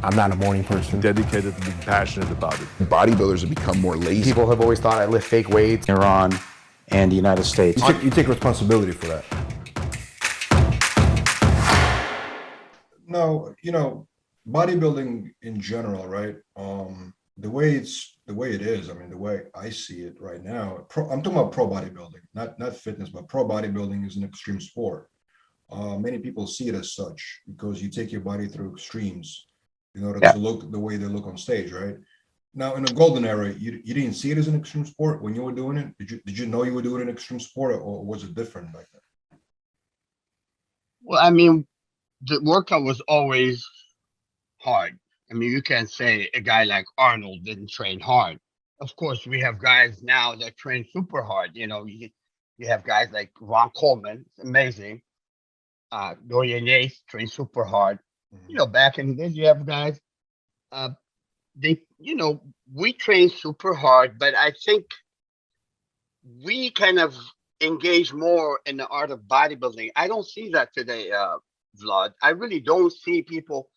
I'm not a morning person. Dedicated to being passionate about it. Bodybuilders have become more lazy. People have always thought I lift fake weights. Iran and the United States. You take responsibility for that. No, bodybuilding in general, right? The way it is, I mean, the way I see it right now, I'm talking about pro bodybuilding, not fitness, but pro bodybuilding is an extreme sport. Many people see it as such because you take your body through extremes in order to look the way they look on stage, right? Now, in the golden era, you didn't see it as an extreme sport when you were doing it. Did you know you were doing an extreme sport, or was it different back then? Well, I mean, the workout was always hard. I mean, you can't say a guy like Arnold didn't train hard. Of course, we have guys now that train super hard. You have guys like Ron Coleman, it's amazing. Dorian Yates trained super hard. Back in the days, you have guys. Uh, we train super hard, but I think we kind of engage more in the art of bodybuilding. I don't see that today, Vlad. I really don't see people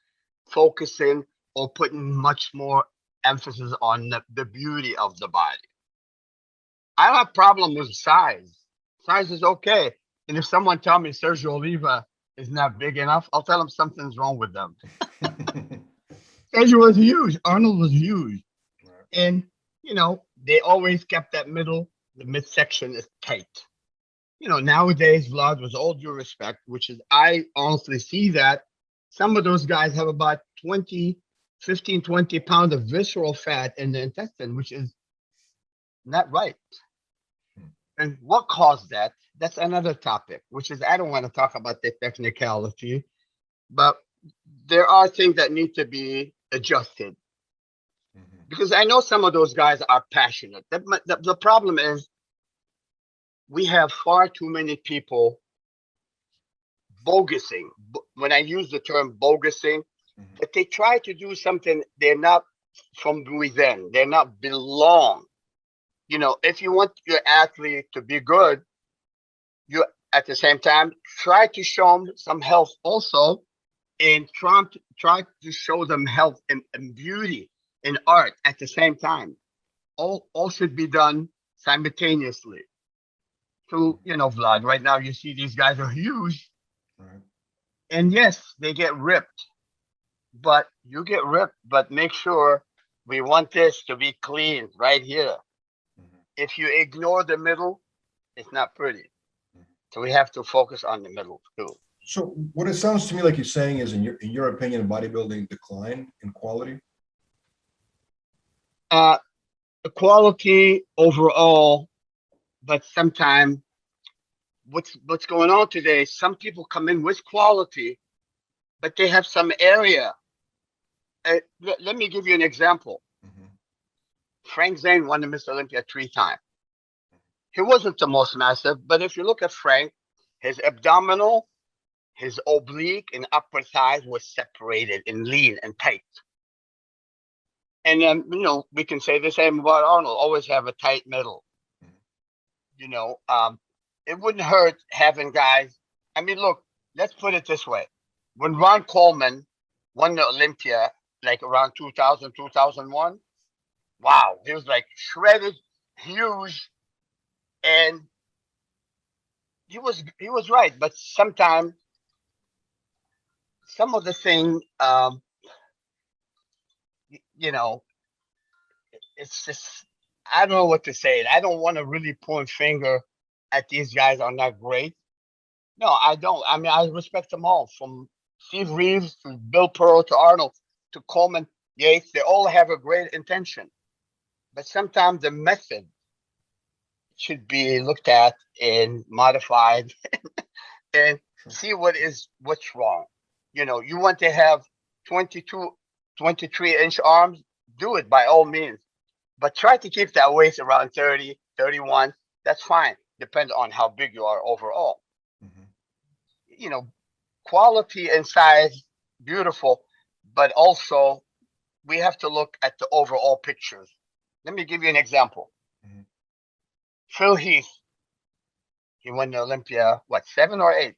focusing or putting much more emphasis on the beauty of the body. I don't have a problem with size. Size is okay. And if someone tell me Sergio Oliva is not big enough, I'll tell them something's wrong with them. Sergio was huge. Arnold was huge. And, they always kept that the midsection is tight. Nowadays, Vlad, with all due respect, which is, I honestly see that some of those guys have about 20 pounds of visceral fat in the intestine, which is not right. And what caused that? That's another topic, which is, I don't want to talk about the technicality, but there are things that need to be adjusted. Because I know some of those guys are passionate. The problem is we have far too many people bogusing. When I use the term bogusing, that they try to do something they're not from within. They're not belong. If you want your athlete to be good, you at the same time try to show them some health also, and try to show them health and beauty and art at the same time. All should be done simultaneously. So, Vlad, right now you see these guys are huge. Right. And yes, they get ripped. But you get ripped, but make sure we want this to be clean right here. If you ignore the middle, it's not pretty. So we have to focus on the middle too. So what it sounds to me like you're saying is, in your opinion, bodybuilding declined in quality? The quality overall, but sometimes what's going on today, some people come in with quality, but they have some area. Let me give you an example. Frank Zane won the Mr. Olympia 3 times. He wasn't the most massive, but if you look at Frank, his abdominal, his oblique, and upper thighs was separated and lean and tight. And then, we can say the same about Arnold, always have a tight middle. It wouldn't hurt having guys. I mean, look, let's put it this way. When Ron Coleman won the Olympia, like around 2000, 2001, wow, he was like shredded, huge, and he was right. But sometimes some of the thing, it's just, I don't know what to say. I don't want to really point finger at these guys are not great. No, I don't. I mean, I respect them all, from Steve Reeves to Bill Pearl to Arnold to Coleman, Yates. They all have a great intention. But sometimes the method should be looked at and modified and see what's wrong. You want to have 22, 23-inch arms, do it by all means. But try to keep that waist around 30, 31. That's fine. Depends on how big you are overall. Quality and size, beautiful, but also we have to look at the overall pictures. Let me give you an example. Phil Heath, he won the Olympia, 7 or 8?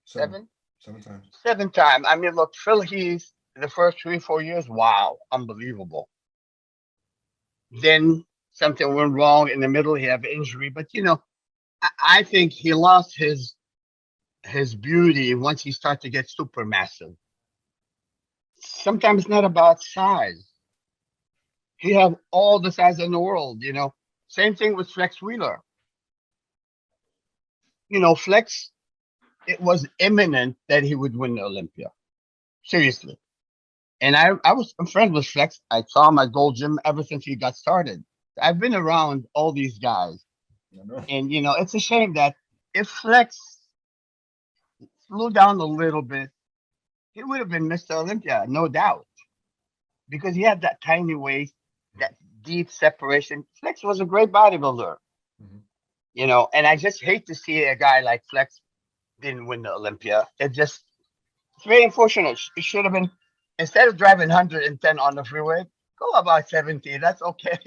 7? 7 times. 7 times. I mean, look, Phil Heath the first 3, 4 years, wow, unbelievable. Then something went wrong in the middle. He had injury, but I think he lost his beauty once he started to get super massive. Sometimes it's not about size. He have all the size in the world. Same thing with Flex Wheeler. Flex, it was imminent that he would win the Olympia. Seriously. And I'm friends with Flex. I saw him at Gold Gym ever since he got started. I've been around all these guys. I know. And it's a shame that if Flex slowed down a little bit, he would have been Mr. Olympia, no doubt. Because he had that tiny waist, that deep separation. Flex was a great bodybuilder. Mhm. And I just hate to see a guy like Flex didn't win the Olympia. It's very unfortunate. It should have been, instead of driving 110 on the freeway, go about 70. That's okay.